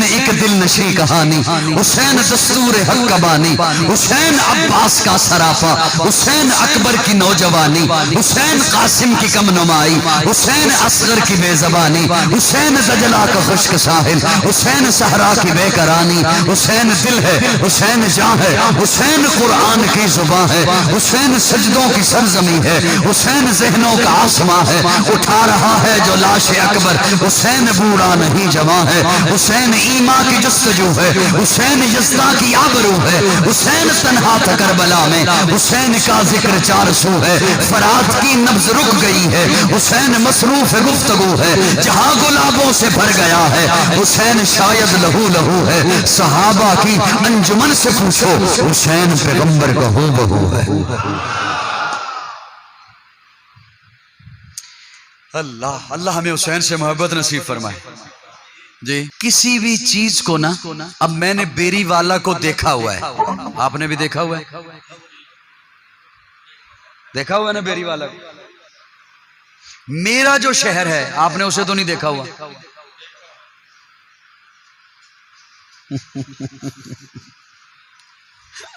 हुसैन एक दिल नशी कहानी, हुसैन दस्तूर हक का बानी, हुसैन अब्बास का सराफा, हुसैन अकबर की नौजवानी, हुसैन कासिम की कम नुमाई, हुसैन असगर की बेजबानी, हुसैन दजला का खुश्क साहिल, हुसैन सहरा की बेकरानी, हुसैन दिल है, हुसैन जान है, हुसैन कुरान की जुबान है, हुसैन सजदों की सरजमी है, हुसैन जहनों का आसमां है, उठा रहा है जो लाश अकबर, हुसैन बूढ़ा नहीं जवां है, हुसैन ईमा की जस्तजू है, हुसैन यज़्दा की आबरू है, हुसैन तन्हा था करबला में, हुसैन का जिक्र 400 है, फरात की नब्ज रुक गई है, हुसैन मसरूफ गुफ्तगू है, जहां गुलाबों से भर गया है, हुसैन शायद लहू लहू है, सहाबा की अंजुमन से पूछो, हुसैन पैगंबर का हूबहू है। अल्लाह अल्लाह हमें हुसैन से मोहब्बत नसीब फरमाए जी। किसी भी चीज को ना, अब मैंने बेरी वाला को देखा हुआ है, आपने भी देखा हुआ है, देखा हुआ है ना बेरी वाला को। मेरा जो शहर है आपने उसे तो नहीं देखा हुआ।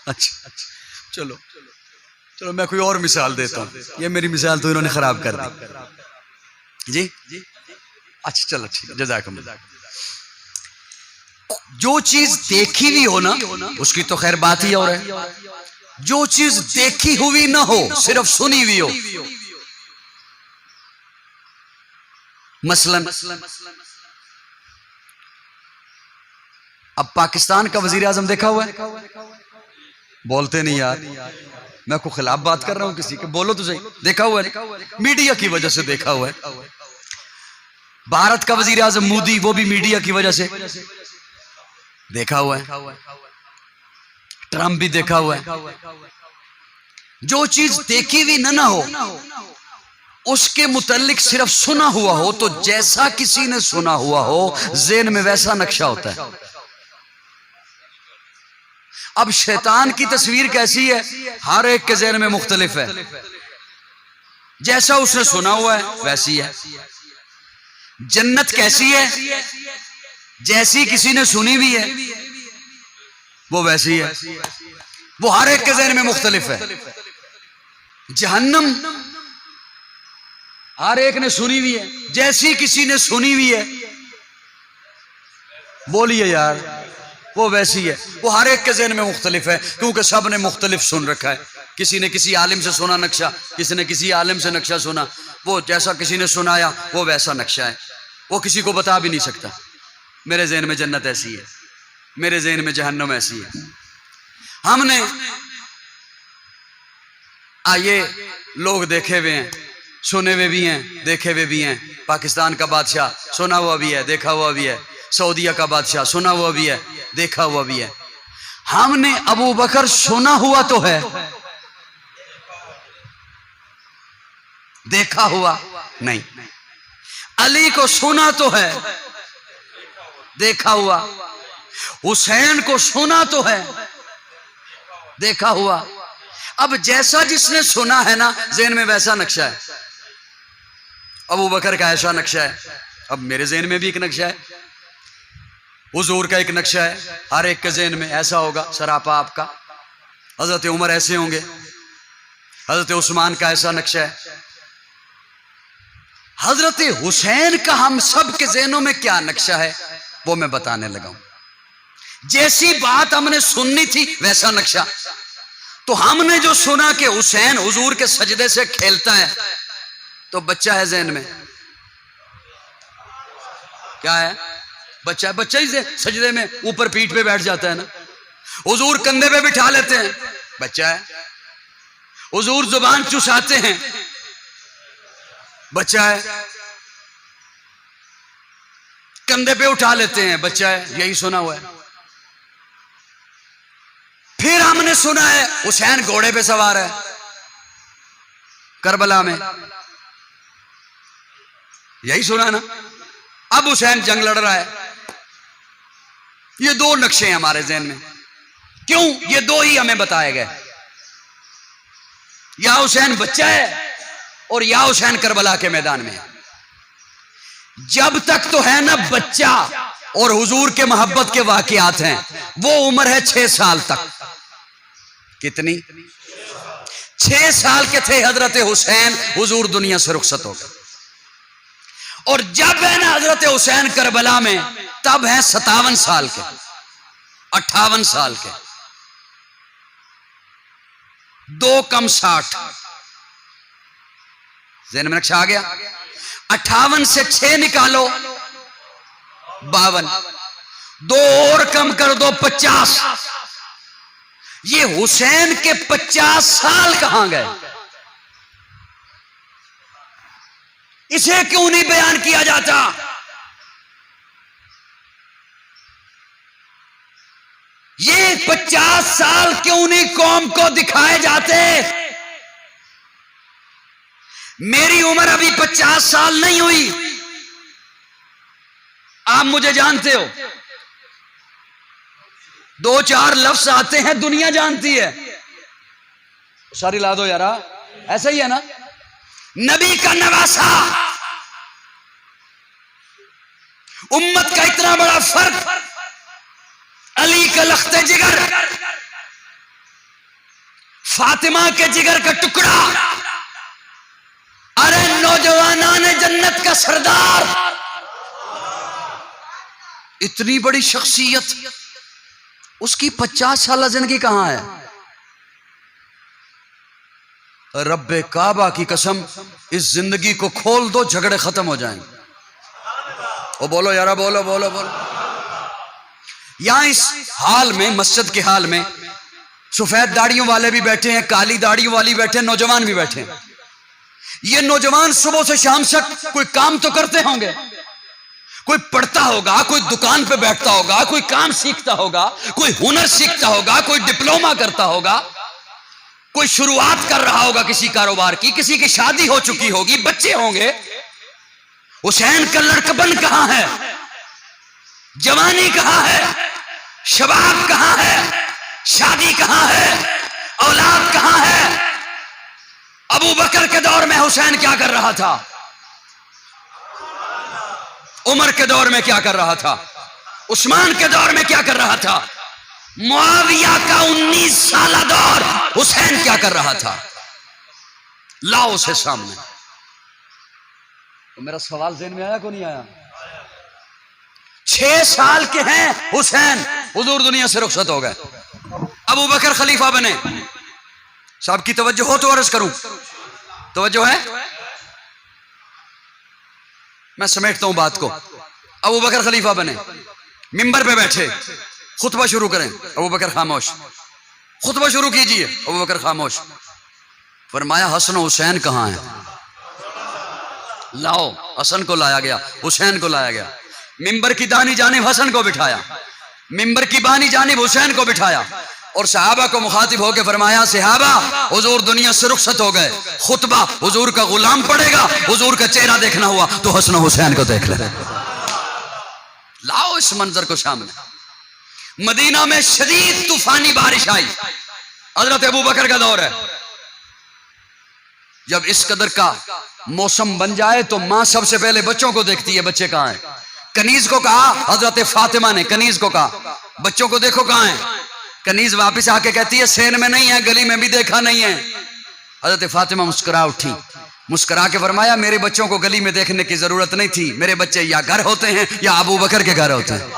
अच्छा चलो चलो मैं कोई और मिसाल देता हूं, ये मेरी मिसाल तो इन्होंने खराब कर दी जी। अच्छा चलो ठीक, जज़ाकल्लाह। जो चीज देखी हुई हो ना उसकी तो खैर बात ही और है, जो चीज देखी हुई ना हो सिर्फ सुनी हुई हो, मसलन अब पाकिस्तान का वजीर आजम देखा हुआ है, बोलते नहीं यार, मैं को खिलाफ बात कर रहा हूं किसी के, बोलो तो सही, देखा हुआ है, मीडिया की वजह से देखा हुआ है। भारत का वजीर आजम मोदी, वो भी मीडिया की वजह से देखा हुआ है, ट्रंप भी देखा हुआ है। जो चीज देखी हुई ना हो उसके मुतालिक सिर्फ सुना हुआ हो, तो जैसा किसी ने सुना हुआ हो ज़हन में वैसा नक्शा होता है। अब शैतान की तस्वीर कैसी है, हर एक के ज़हन में मुख्तलिफ है, जैसा उसने सुना हुआ है वैसी है। जन्नत कैसी है, जैसी किसी ने सुनी भी है वो वैसी है, वो हर एक के ज़हन में मुख्तलिफ है। जहन्नम हर एक ने सुनी हुई है, जैसी किसी ने सुनी हुई है, बोलिए यार वो वैसी है, वो हर एक के ज़हन में मुख्तलिफ है, क्योंकि सब ने मुख्तलिफ सुन रखा है। किसी ने किसी आलिम से सुना नक्शा, किसी ने किसी आलिम से नक्शा सुना, वो जैसा किसी ने सुनाया वो वैसा नक्शा है, वो किसी को बता भी नहीं सकता। मेरे ज़हन में जन्नत ऐसी है, मेरे ज़हन में जहन्नम ऐसी है। हमने ये लोग देखे हुए हैं, सुने हुए भी हैं, देखे हुए भी हैं। पाकिस्तान का बादशाह सुना हुआ भी है, देखा हुआ भी है, सऊदीया का बादशाह सुना हुआ भी है, देखा हुआ भी है। हमने अबू बकर सुना हुआ तो है, देखा हुआ नहीं। अली को सुना तो है, देखा हुआ। हुसैन को सुना तो है, देखा हुआ। अब जैसा जिसने सुना है ना ज़हन में वैसा नक्शा है। अबू बकर का ऐसा नक्शा है, अब मेरे ज़हन में भी एक नक्शा है, हुजूर का एक नक्शा है, हर एक के ज़हन में ऐसा होगा सरापा आपका। हजरत उमर ऐसे होंगे, हजरत उस्मान का ऐसा नक्शा है। हजरत हुसैन का हम सब के ज़हनों में क्या नक्शा है वो मैं बताने लगा हूं। जैसी बात हमने सुननी थी वैसा नक्शा। तो हमने जो सुना कि हुसैन हुजूर के सजदे से खेलता है, तो बच्चा है ज़हन में, क्या है, बच्चा है, बच्चा ही से सजदे में ऊपर पीठ पे बैठ जाता है ना, हुजूर कंधे पे बिठा लेते हैं, बच्चा है। हुजूर जुबान चुसाते हैं, बच्चा है। कंधे पे उठा लेते हैं, बच्चा है। यही सुना हुआ है। फिर हमने सुना है हुसैन घोड़े पे सवार है करबला में, यही सुना ना। अब हुसैन जंग लड़ रहा है। ये दो नक्शे हैं हमारे ज़हन में। क्यों? ये दो ही हमें बताए गए, या हुसैन बच्चा है और या हुसैन करबला के मैदान में है। जब तक तो है ना बच्चा, और हुजूर के मोहब्बत के वाकयात हैं। वो उम्र है 6 साल तक। कितनी? 6 साल के थे हजरत हुसैन, हुजूर दुनिया से रुखसत हो गए। और जब है ना हजरत हुसैन करबला में, तब है 57 साल के, 58 साल के, 2 कम 60। ज़हन में नक्शा आ गया? 58 से 6 निकालो 52, 2 और कम कर दो 50। ये हुसैन के 50 साल कहां गए? इसे क्यों नहीं बयान किया जाता? ये 50 साल क्यों नहीं कौम को दिखाए जाते? मेरी उम्र अभी 50 साल नहीं हुई, आप मुझे जानते हो। 2-4 लफ्ज आते हैं, दुनिया जानती है। सारी ला दो यारा, ऐसा ही है ना। नबी का नवासा, उम्मत का इतना बड़ा फर्क, अली का लख्ते जिगर, फातिमा के जिगर का टुकड़ा, अरे नौजवाना ने जन्नत का सरदार, इतनी बड़ी शख्सियत, उसकी 50 साल जिंदगी कहां है? रब्बे काबा की कसम, इस जिंदगी को खोल दो, झगड़े खत्म हो जाएंगे। ओ बोलो यारा, बोलो बोलो बोलो। यहां इस हाल में, मस्जिद के हाल में, सफेद दाढ़ियों वाले भी बैठे हैं, काली दाढ़ियों वाली बैठे हैं, नौजवान भी बैठे हैं। ये नौजवान सुबह से शाम तक कोई काम तो करते होंगे, कोई पढ़ता होगा, कोई दुकान पे बैठता होगा, कोई काम सीखता होगा, कोई हुनर सीखता होगा, कोई डिप्लोमा करता होगा, कोई शुरुआत कर रहा होगा किसी कारोबार की, किसी की शादी हो चुकी होगी, बच्चे होंगे। हुसैन का लड़कपन कहां है? जवानी कहां है? शबाब कहां है? शादी कहां है? औलाद कहां है? अबू बकर के दौर में हुसैन क्या कर रहा था? उमर के दौर में क्या कर रहा था? उस्मान के दौर में क्या कर रहा था? मुआविया का 19 साल दौर, हुसैन क्या कर रहा था? लाओ उसे सामने। तो मेरा सवाल ज़हन में आया को नहीं आया? 6 साल के हैं हुसैन, हुजूर दुनिया से रुखसत हो गए। अबू बकर खलीफा बने। साहब की तवज्जो हो तो अर्ज करूं, तवज्जो है? मैं समेटता हूं बात को। अबू बकर खलीफा बने, मिंबर पे बैठे, खुतबा शुरू करें। अबू बकर खामोश, खुतबा शुरू कीजिए। अबू बकर खामोश। फरमाया हसन हुसैन कहां है? लाओ, हसन को लाया गया, हुसैन को लाया गया। मिंबर की दानी जानिब हसन को बिठाया, मिंबर की बानी जानिब हुसैन को बिठाया, और सहाबा को मुखातिब होकर फरमाया, सहाबा हुजूर दुनिया से रुखसत हो गए, खुतबा हुजूर का गुलाम पड़ेगा, हुजूर का चेहरा देखना हुआ तो हसन हुसैन को देख ले। लाओ इस मंजर को सामने। मदीना में शदीद तूफानी बारिश आई, हजरत अबू बकर का दौर है। जब इस कदर का मौसम बन जाए तो मां सबसे पहले बच्चों को देखती है, बच्चे कहां हैं। कनीज को कहा, हजरत फातिमा ने कनीज को कहा, बच्चों को देखो कहां हैं। कनीज वापस आके कहती है सेन में नहीं है, गली में भी देखा नहीं है। हजरत फातिमा मुस्कुरा उठी, मुस्कुरा के फरमाया, मेरे बच्चों को गली में देखने की जरूरत नहीं थी, मेरे बच्चे या घर होते हैं या अबू बकर के घर होते हैं।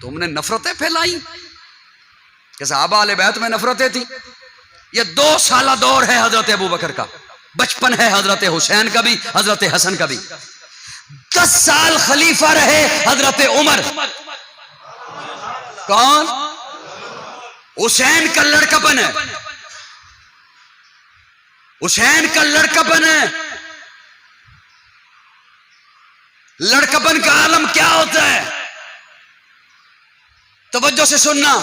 तुमने नफरतें फैलाई कि सहाबा अहले बैत में नफरतें थी। ये 2 साल दौर है हजरत अबू बकर का, बचपन है हजरत हुसैन का भी, हजरत हसन का भी। 10 साल खलीफा रहे हजरत उमर। कौन? हुसैन का लड़कापन है, हुसैन का लड़कापन है। लड़कापन का आलम क्या होता है? तवज्जो से सुनना।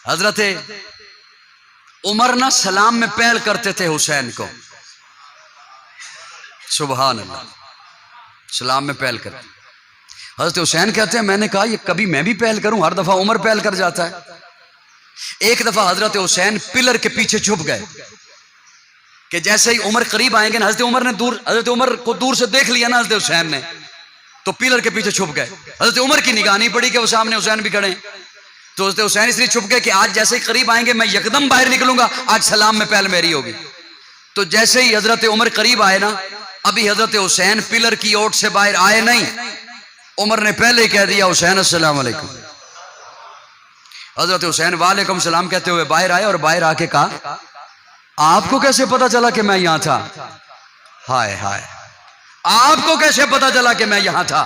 हजरत उमर ना सलाम में पहल करते थे हुसैन को, सुभान अल्लाह, सलाम में पहल करते। हजरत हुसैन कहते हैं, मैंने कहा ये कभी मैं भी पहल करूं, हर दफा उमर पहल कर जाता है। एक दफा हजरत हुसैन पिलर के पीछे छुप गए, कि जैसे ही उमर करीब आएंगे ना, हजरत उमर को दूर से देख लिया ना हजरत हुसैन ने, तो पिलर के पीछे छुप गए। हजरत उमर की निगाह नहीं पड़ी कि वो सामने हुसैन भी खड़े, तो हजरत हुसैन इसलिए छुप गए कि आज जैसे ही करीब आएंगे मैं यकदम बाहर निकलूंगा, आज सलाम में पहल मेरी होगी। तो जैसे ही हजरत उमर करीब आए ना, अभी हजरत हुसैन पिलर की ओट से बाहर आए नहीं, उमर ने पहले ही कह दिया हुसैन अस्सलाम वालेकुम। हजरत हुसैन वालेकुम सलाम कहते हुए बाहर आए और बाहर आके कहा, आपको कैसे पता चला कि मैं यहां था? हाय हाय, आपको कैसे पता चला कि मैं यहां था?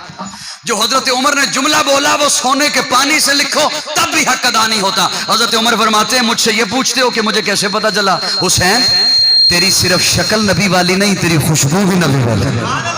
जो हजरत उमर ने जुमला बोला वो सोने के पानी से लिखो तब भी हक अदा नहीं होता। हजरत उमर फरमाते हैं, मुझसे ये पूछते हो कि मुझे कैसे पता चला? हुसैन, तेरी सिर्फ शक्ल नबी वाली नहीं, तेरी खुशबू भी नबी वाली।